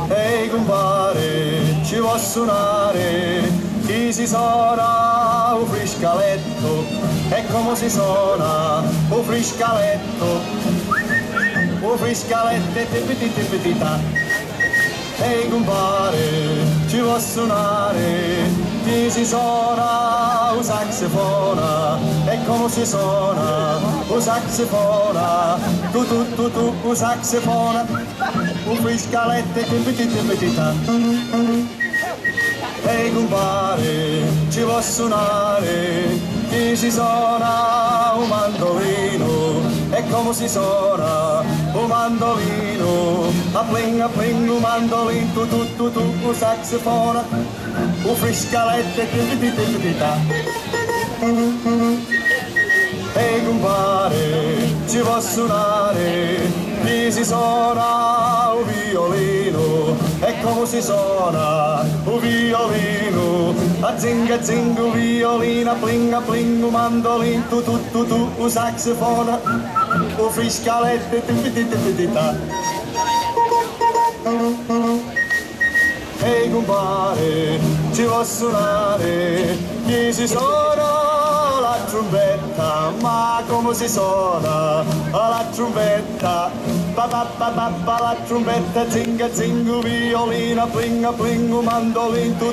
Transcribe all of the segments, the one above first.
Ehi compare, ci vuoi suonare? Chi si suona un friscaletto? E come si suona un friscaletto? Un friscaletto e tipititipitità. Ehi compare, ci vuoi suonare? Chi si suona un saxofona? E come si suona un saxofona? Tu un saxofona, un friscaletto e tipititipitità. Ehi compare, ci vuoi suonare? Chi si suona un mandolino? E come si suona un mandolino? A pling un mandolino, tu un saxofona, un friscaletto e tipititipità. Ehi compare, ci vuoi suonare? Chi si suona un violino? E come si suona un violino? A zing un violino, a pling un mandolino, tu un saxofona, un friscaletto e tipititipità. Ehi compare, ci vuoi suonare? Chi si suona la trombetta? Ma come si suona la trombetta? Pa la trombetta, zing violina, pling un mandolin, tu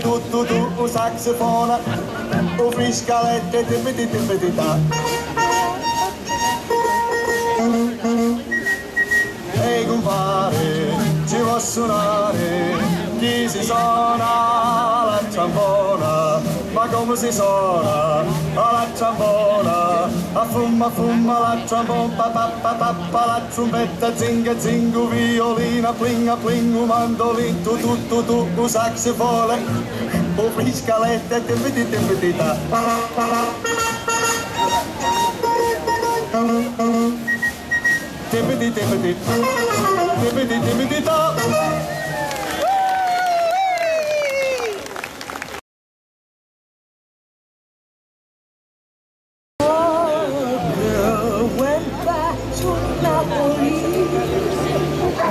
un saxofona, un friscaletto e tipititipità. Ehi compare, ci vuoi suonare? Chi si suona la trombona? Ma come si suona la trombona? A fumma la trombona, pa la trombetta, zing violina, pling un mandolin, tu un saxofone, un friscaletto e tipititipità. Tipititipità.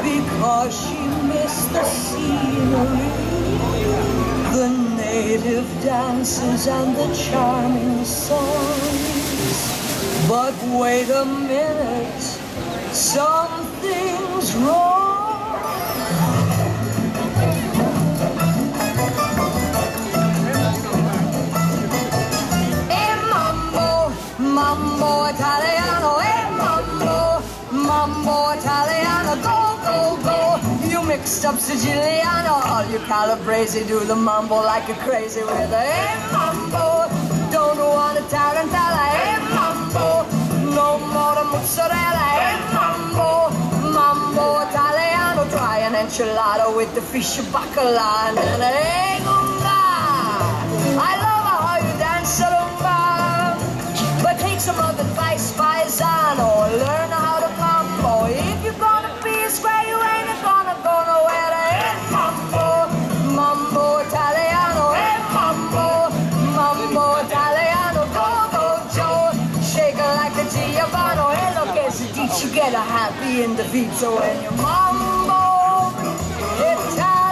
Because she missed the scenery, the native dances and the charming songs. But wait a minute, something's wrong. Mambo Italiano, mambo Italiano, go. You mixed up Siciliano, all you Calabrese do the mambo like a crazy with a mambo. Don't want a tarantella, mambo. No more the mozzarella, mambo Italiano. Try an enchilada with the fish bacala and a gumba. I love how you dance rumba, but take some of advice, paisano. Learn how to mambo. If you're gonna be a square, you ain't gonna go nowhere. Mambo Italiano, mambo Italiano. Go, Joe, shake it like a Giovanni. E lo che si dice, get a happy individual when you mambo Italiano.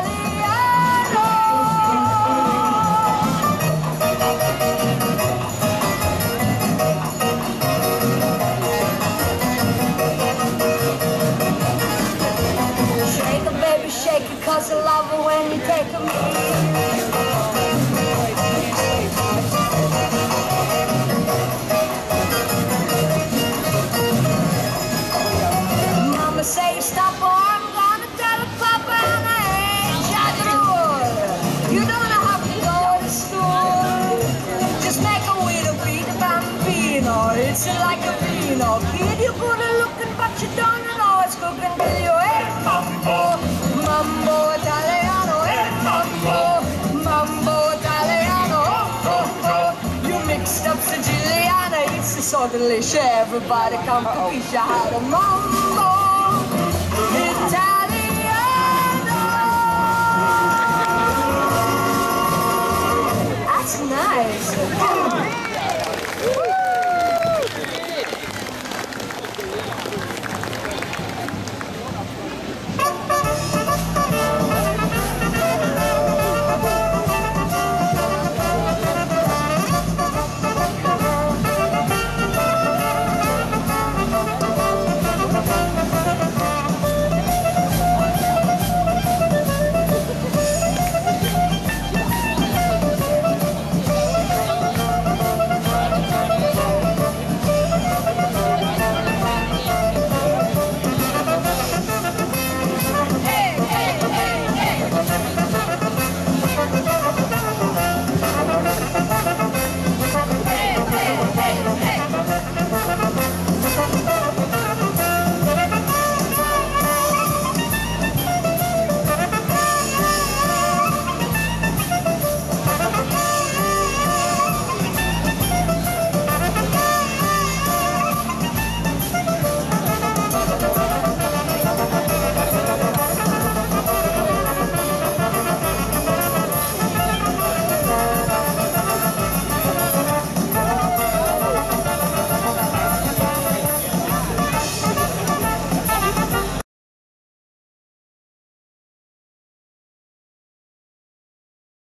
Shake it, cause I love it when you take a Mama say stop or I'm gonna tell a papa and I ain't Jadrul. You don't have to go to school, just make a little beat a bambino. It's like a vino. Kid, you're good at looking but you don't know it's cooking till you ain't mambo Italiano, mambo Italiano, you mixed up Siciliana, it's so delicious, everybody come to teach you how to mambo.